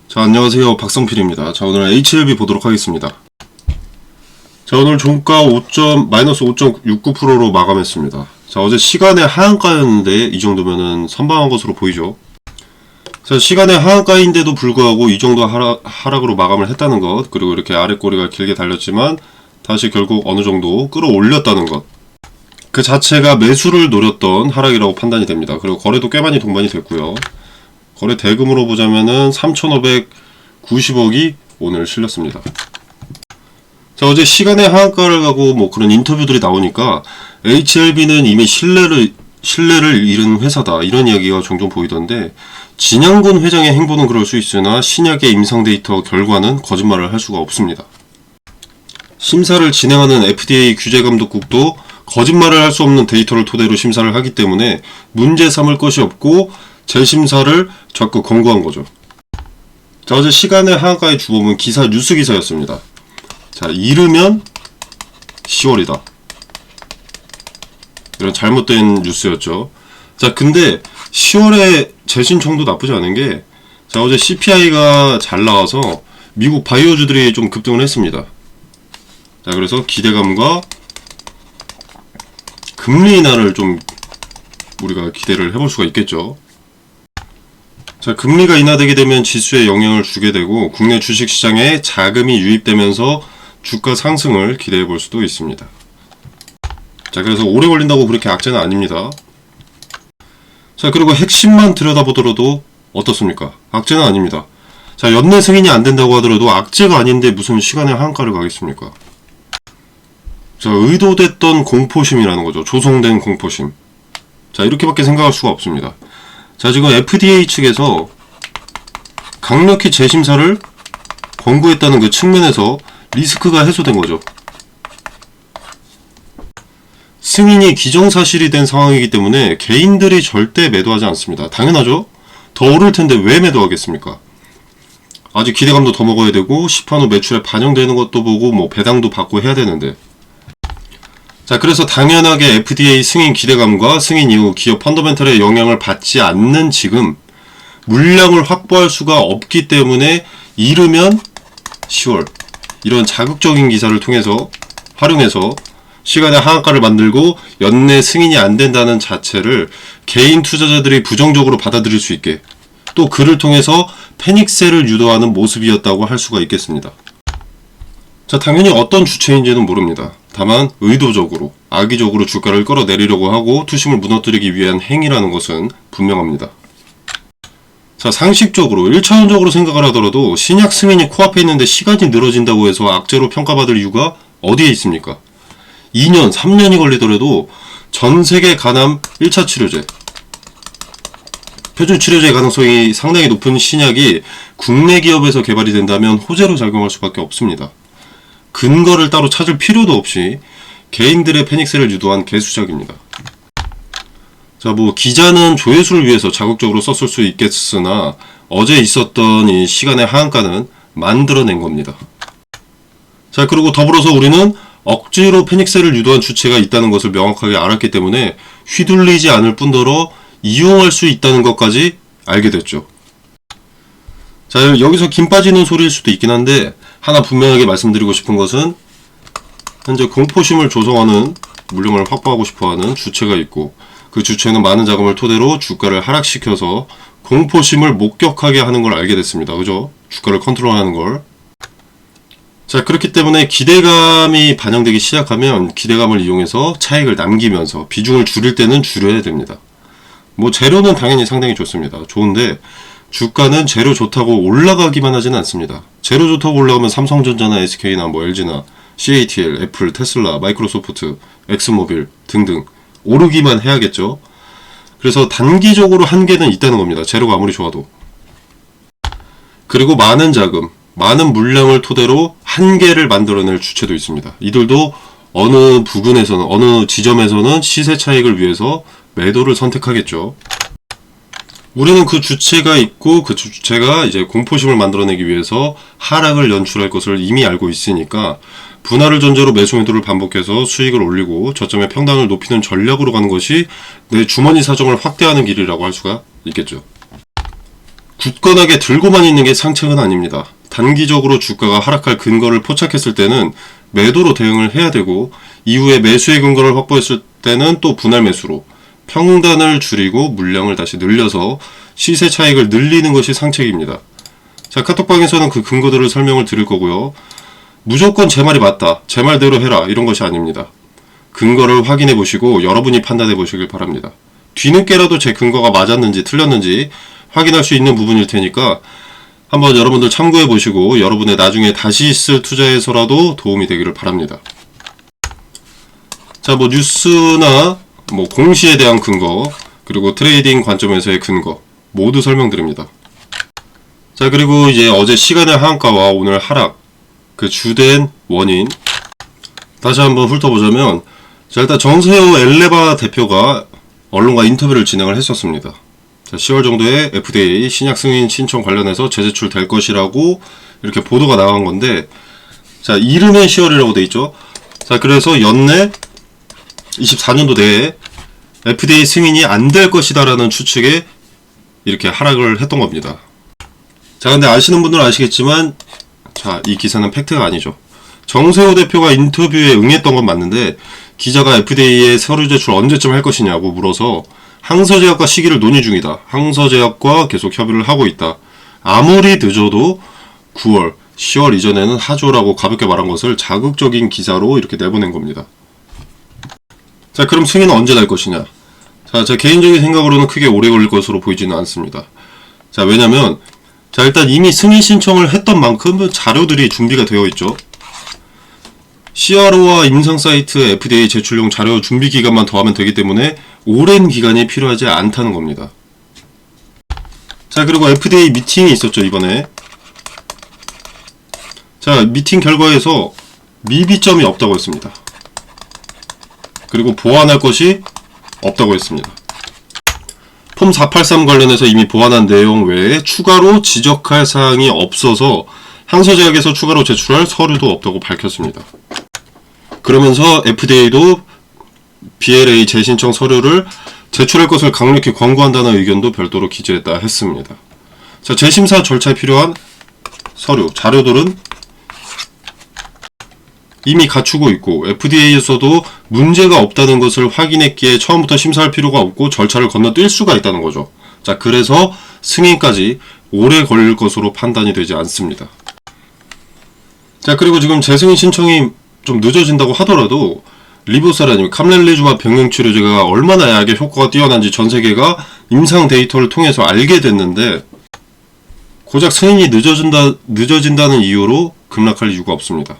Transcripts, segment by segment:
자, 안녕하세요. 박성필입니다. 자, 오늘 HLB 보도록 하겠습니다. 자, 오늘 종가 마이너스 5.69%로 마감했습니다. 자, 어제 시간의 하한가였는데 이 정도면은 선방한 것으로 보이죠. 자, 시간의 하한가인데도 불구하고 이 정도 하락으로 마감을 했다는 것, 그리고 이렇게 아래 꼬리가 길게 달렸지만 다시 결국 어느 정도 끌어올렸다는 것, 그 자체가 매수를 노렸던 하락이라고 판단이 됩니다. 그리고 거래도 꽤 많이 동반이 됐고요. 거래 대금으로 보자면은 3,590억이 오늘 실렸습니다. 자, 어제 시간의 하한가를 가고 뭐 그런 인터뷰들이 나오니까 HLB는 이미 신뢰를 잃은 회사다, 이런 이야기가 종종 보이던데, 진양군 회장의 행보는 그럴 수 있으나 신약의 임상 데이터 결과는 거짓말을 할 수가 없습니다. 심사를 진행하는 FDA 규제감독국도 거짓말을 할 수 없는 데이터를 토대로 심사를 하기 때문에 문제 삼을 것이 없고 재심사를 적극 권고한 거죠. 자, 어제 시간의 하한가의 주범은 뉴스 기사였습니다. 자, 이르면 10월이다, 이런 잘못된 뉴스였죠. 자, 근데 10월에 재신청도 나쁘지 않은 게, 자, 어제 CPI가 잘 나와서 미국 바이오주들이 좀 급등을 했습니다. 자, 그래서 기대감과 금리 인하를 좀 우리가 기대를 해볼 수가 있겠죠. 자, 금리가 인하되게 되면 지수에 영향을 주게 되고 국내 주식시장에 자금이 유입되면서 주가 상승을 기대해 볼 수도 있습니다. 자, 그래서 오래 걸린다고 그렇게 악재는 아닙니다. 자, 그리고 핵심만 들여다보더라도 어떻습니까? 악재는 아닙니다. 자, 연내 승인이 안 된다고 하더라도 악재가 아닌데 무슨 시간의 하한가를 가겠습니까? 자, 의도됐던 공포심이라는 거죠. 조성된 공포심. 자, 이렇게밖에 생각할 수가 없습니다. 자, 지금 FDA 측에서 강력히 재심사를 권고했다는 그 측면에서 리스크가 해소된 거죠. 승인이 기정사실이 된 상황이기 때문에 개인들이 절대 매도하지 않습니다. 당연하죠? 더 오를 텐데 왜 매도하겠습니까? 아직 기대감도 더 먹어야 되고 시판 후 매출에 반영되는 것도 보고 뭐 배당도 받고 해야 되는데, 자, 그래서 당연하게 FDA 승인 기대감과 승인 이후 기업 펀더멘털의 영향을 받지 않는 지금 물량을 확보할 수가 없기 때문에 이르면 10월, 이런 자극적인 기사를 활용해서 시간의 하한가를 만들고 연내 승인이 안 된다는 자체를 개인 투자자들이 부정적으로 받아들일 수 있게, 또 그를 통해서 패닉세를 유도하는 모습이었다고 할 수가 있겠습니다. 자, 당연히 어떤 주체인지는 모릅니다. 다만 의도적으로, 악의적으로 주가를 끌어내리려고 하고 투심을 무너뜨리기 위한 행위라는 것은 분명합니다. 자, 상식적으로 1차원적으로 생각을 하더라도 신약 승인이 코앞에 있는데 시간이 늘어진다고 해서 악재로 평가받을 이유가 어디에 있습니까? 2년, 3년이 걸리더라도 전세계 간암 1차 치료제, 표준 치료제의 가능성이 상당히 높은 신약이 국내 기업에서 개발이 된다면 호재로 작용할 수밖에 없습니다. 근거를 따로 찾을 필요도 없이 개인들의 패닉세를 유도한 개수작입니다. 자, 뭐 기자는 조회수를 위해서 자극적으로 썼을 수 있겠으나 어제 있었던 이 시간의 하한가는 만들어낸 겁니다. 자, 그리고 더불어서 우리는 억지로 패닉세를 유도한 주체가 있다는 것을 명확하게 알았기 때문에 휘둘리지 않을 뿐더러 이용할 수 있다는 것까지 알게 됐죠. 자, 여기서 김 빠지는 소리일 수도 있긴 한데, 하나 분명하게 말씀드리고 싶은 것은 현재 공포심을 조성하는, 물량을 확보하고 싶어하는 주체가 있고, 그 주체는 많은 자금을 토대로 주가를 하락시켜서 공포심을 목격하게 하는 걸 알게 됐습니다. 그죠? 주가를 컨트롤하는 걸. 자, 그렇기 때문에 기대감이 반영되기 시작하면 기대감을 이용해서 차익을 남기면서 비중을 줄일 때는 줄여야 됩니다. 뭐 재료는 당연히 상당히 좋습니다. 좋은데 주가는 재료 좋다고 올라가기만 하지는 않습니다. 재료 좋다고 올라가면 삼성전자나 SK나 뭐 LG나 CATL, 애플, 테슬라, 마이크로소프트, 엑스모빌 등등 오르기만 해야겠죠. 그래서 단기적으로 한계는 있다는 겁니다. 재료가 아무리 좋아도. 그리고 많은 자금, 많은 물량을 토대로 한계를 만들어낼 주체도 있습니다. 이들도 어느 부근에서는, 어느 지점에서는 시세 차익을 위해서 매도를 선택하겠죠. 우리는 그 주체가 있고 그 주체가 이제 공포심을 만들어내기 위해서 하락을 연출할 것을 이미 알고 있으니까 분할을 전제로 매수 매도를 반복해서 수익을 올리고 저점의 평단을 높이는 전략으로 가는 것이 내 주머니 사정을 확대하는 길이라고 할 수가 있겠죠. 굳건하게 들고만 있는 게 상책은 아닙니다. 단기적으로 주가가 하락할 근거를 포착했을 때는 매도로 대응을 해야 되고, 이후에 매수의 근거를 확보했을 때는 또 분할 매수로 평단을 줄이고 물량을 다시 늘려서 시세 차익을 늘리는 것이 상책입니다. 자, 카톡방에서는 그 근거들을 설명을 드릴 거고요. 무조건 제 말이 맞다, 제 말대로 해라, 이런 것이 아닙니다. 근거를 확인해 보시고 여러분이 판단해 보시길 바랍니다. 뒤늦게라도 제 근거가 맞았는지 틀렸는지 확인할 수 있는 부분일 테니까 한번 여러분들 참고해 보시고 여러분의 나중에 다시 쓸 투자에서라도 도움이 되기를 바랍니다. 자, 뉴스나 공시에 대한 근거, 그리고 트레이딩 관점에서의 근거 모두 설명드립니다. 자, 그리고 이제 어제 시간의 하한가와 오늘 하락, 그 주된 원인 다시 한번 훑어보자면, 자, 일단 정세호 엘레바 대표가 언론과 인터뷰를 진행을 했었습니다. 자, 10월 정도에 FDA 신약 승인 신청 관련해서 재제출 될 것이라고 이렇게 보도가 나간 건데, 자, 이르면 10월이라고 돼 있죠. 자, 그래서 연내 24년도 내에 FDA 승인이 안 될 것이다라는 추측에 이렇게 하락을 했던 겁니다. 자, 근데 아시는 분들은 아시겠지만, 자, 이 기사는 팩트가 아니죠. 정세호 대표가 인터뷰에 응했던 건 맞는데, 기자가 FDA에 서류 제출 언제쯤 할 것이냐고 물어서 항서제약과 시기를 논의 중이다, 항서제약과 계속 협의를 하고 있다, 아무리 늦어도 9월, 10월 이전에는 하죠라고 가볍게 말한 것을 자극적인 기사로 이렇게 내보낸 겁니다. 자, 그럼 승인은 언제 날 것이냐? 자, 제 개인적인 생각으로는 크게 오래 걸릴 것으로 보이지는 않습니다. 자, 왜냐면, 자, 일단 이미 승인 신청을 했던 만큼 자료들이 준비가 되어 있죠. CRO와 임상 사이트 FDA 제출용 자료 준비 기간만 더하면 되기 때문에 오랜 기간이 필요하지 않다는 겁니다. 자, 그리고 FDA 미팅이 있었죠, 이번에. 자, 미팅 결과에서 미비점이 없다고 했습니다. 그리고 보완할 것이 없다고 했습니다. 폼 483 관련해서 이미 보완한 내용 외에 추가로 지적할 사항이 없어서 항서제약에서 추가로 제출할 서류도 없다고 밝혔습니다. 그러면서 FDA도 BLA 재신청 서류를 제출할 것을 강력히 권고한다는 의견도 별도로 기재했다 했습니다. 자, 재심사 절차에 필요한 서류, 자료들은 이미 갖추고 있고, FDA에서도 문제가 없다는 것을 확인했기에 처음부터 심사할 필요가 없고 절차를 건너뛸 수가 있다는 거죠. 자, 그래서 승인까지 오래 걸릴 것으로 판단이 되지 않습니다. 자, 그리고 지금 재승인 신청이 좀 늦어진다고 하더라도 리보사라님, 캄렐리주마 병행치료제가 얼마나 약의 효과가 뛰어난지 전 세계가 임상 데이터를 통해서 알게 됐는데, 고작 승인이 늦어진다는 이유로 급락할 이유가 없습니다.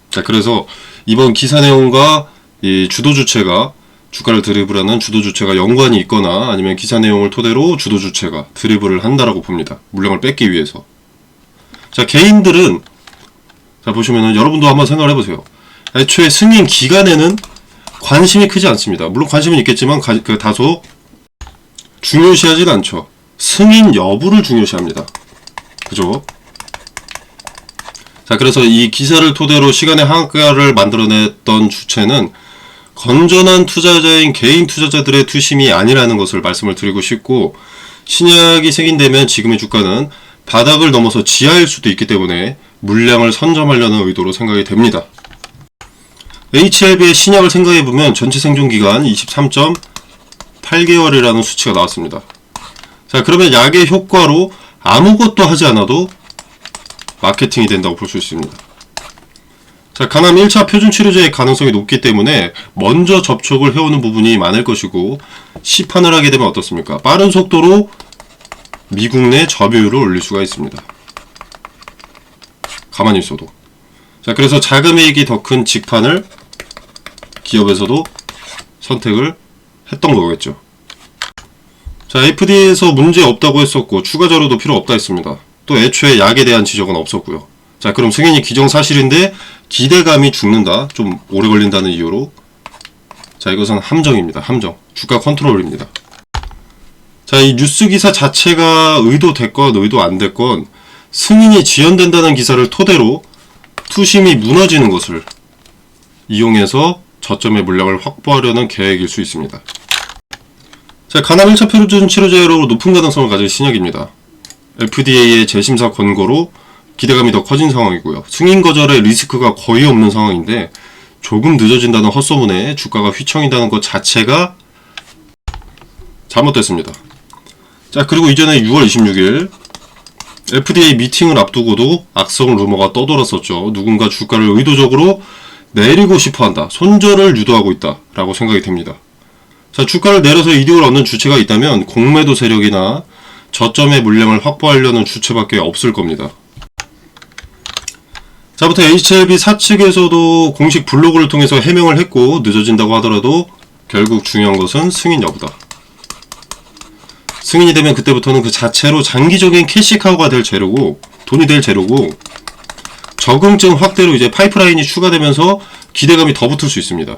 자, 그래서 이번 기사 내용과 이 주도주체가, 주가를 드리블하는 주도주체가 연관이 있거나 아니면 기사 내용을 토대로 주도주체가 드리블을 한다라고 봅니다. 물량을 뺏기 위해서. 자, 개인들은, 자, 보시면은 여러분도 한번 생각을 해보세요. 애초에 승인 기간에는 관심이 크지 않습니다. 물론 관심은 있겠지만 다소 중요시하진 않죠. 승인 여부를 중요시합니다. 그죠? 자, 그래서 이 기사를 토대로 시간의 하한가를 만들어냈던 주체는 건전한 투자자인 개인 투자자들의 투심이 아니라는 것을 말씀을 드리고 싶고, 신약이 승인되면 지금의 주가는 바닥을 넘어서 지하일 수도 있기 때문에 물량을 선점하려는 의도로 생각이 됩니다. HLB의 신약을 생각해보면 전체 생존기간 23.8개월이라는 수치가 나왔습니다. 자, 그러면 약의 효과로 아무것도 하지 않아도 마케팅이 된다고 볼 수 있습니다. 자, 간암 1차 표준치료제의 가능성이 높기 때문에 먼저 접촉을 해오는 부분이 많을 것이고, 시판을 하게 되면 어떻습니까? 빠른 속도로 미국 내 점유율을 올릴 수가 있습니다. 가만히 있어도. 자, 그래서 자금이익이 더 큰 직판을 기업에서도 선택을 했던 거겠죠. 자, FDA에서 문제 없다고 했었고 추가 자료도 필요 없다 했습니다. 또 애초에 약에 대한 지적은 없었고요. 자, 그럼 승인이 기정사실인데 기대감이 죽는다, 좀 오래 걸린다는 이유로, 자, 이것은 함정입니다. 함정. 주가 컨트롤입니다. 자, 이 뉴스 기사 자체가 의도됐건 의도 안 됐건 승인이 지연된다는 기사를 토대로 투심이 무너지는 것을 이용해서 저점의 물량을 확보하려는 계획일 수 있습니다. 자, 간암 1차 표준 치료제로 높은 가능성을 가진 신약입니다. FDA의 재심사 권고로 기대감이 더 커진 상황이고요. 승인 거절의 리스크가 거의 없는 상황인데 조금 늦어진다는 헛소문에 주가가 휘청인다는 것 자체가 잘못됐습니다. 자, 그리고 이전에 6월 26일 FDA 미팅을 앞두고도 악성 루머가 떠돌았었죠. 누군가 주가를 의도적으로 내리고 싶어한다, 손절을 유도하고 있다 라고 생각이 됩니다. 자, 주가를 내려서 이득을 얻는 주체가 있다면 공매도 세력이나 저점의 물량을 확보하려는 주체밖에 없을 겁니다. 자부터 HLB 사측에서도 공식 블로그를 통해서 해명을 했고, 늦어진다고 하더라도 결국 중요한 것은 승인 여부다. 승인이 되면 그때부터는 그 자체로 장기적인 캐시카우가 될 재료고, 돈이 될 재료고, 적응증 확대로 이제 파이프라인이 추가되면서 기대감이 더 붙을 수 있습니다.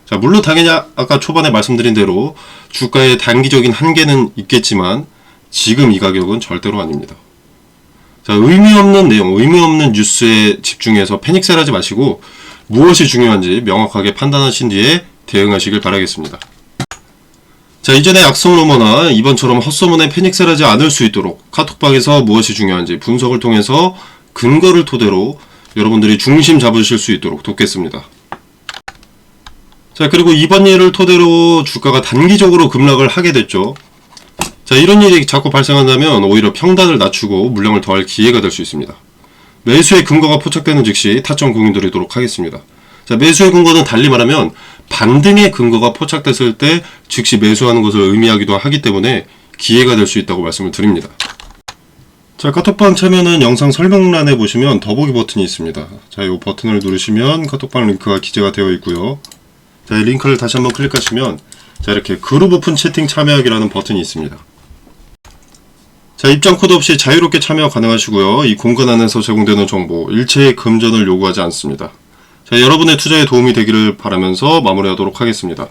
자, 물론 당연히 아까 초반에 말씀드린 대로 주가의 단기적인 한계는 있겠지만 지금 이 가격은 절대로 아닙니다. 자, 의미 없는 내용, 의미 없는 뉴스에 집중해서 패닉셀 하지 마시고 무엇이 중요한지 명확하게 판단하신 뒤에 대응하시길 바라겠습니다. 자, 이전의 악성 루머나 이번처럼 헛소문에 패닉셀 하지 않을 수 있도록 카톡방에서 무엇이 중요한지 분석을 통해서 근거를 토대로 여러분들이 중심 잡으실 수 있도록 돕겠습니다. 자, 그리고 이번 일을 토대로 주가가 단기적으로 급락을 하게 됐죠. 자, 이런 일이 자꾸 발생한다면 오히려 평단을 낮추고 물량을 더할 기회가 될 수 있습니다. 매수의 근거가 포착되는 즉시 타점 공유드리도록 하겠습니다. 자, 매수의 근거는 달리 말하면 반등의 근거가 포착됐을 때 즉시 매수하는 것을 의미하기도 하기 때문에 기회가 될 수 있다고 말씀을 드립니다. 자, 카톡방 참여는 영상 설명란에 보시면 더보기 버튼이 있습니다. 자, 이 버튼을 누르시면 카톡방 링크가 기재가 되어 있고요. 자, 이 링크를 다시 한번 클릭하시면 자, 이렇게 그룹 오픈 채팅 참여하기라는 버튼이 있습니다. 자, 입장 코드 없이 자유롭게 참여 가능하시고요. 이 공간 안에서 제공되는 정보 일체의 금전을 요구하지 않습니다. 자, 여러분의 투자에 도움이 되기를 바라면서 마무리하도록 하겠습니다.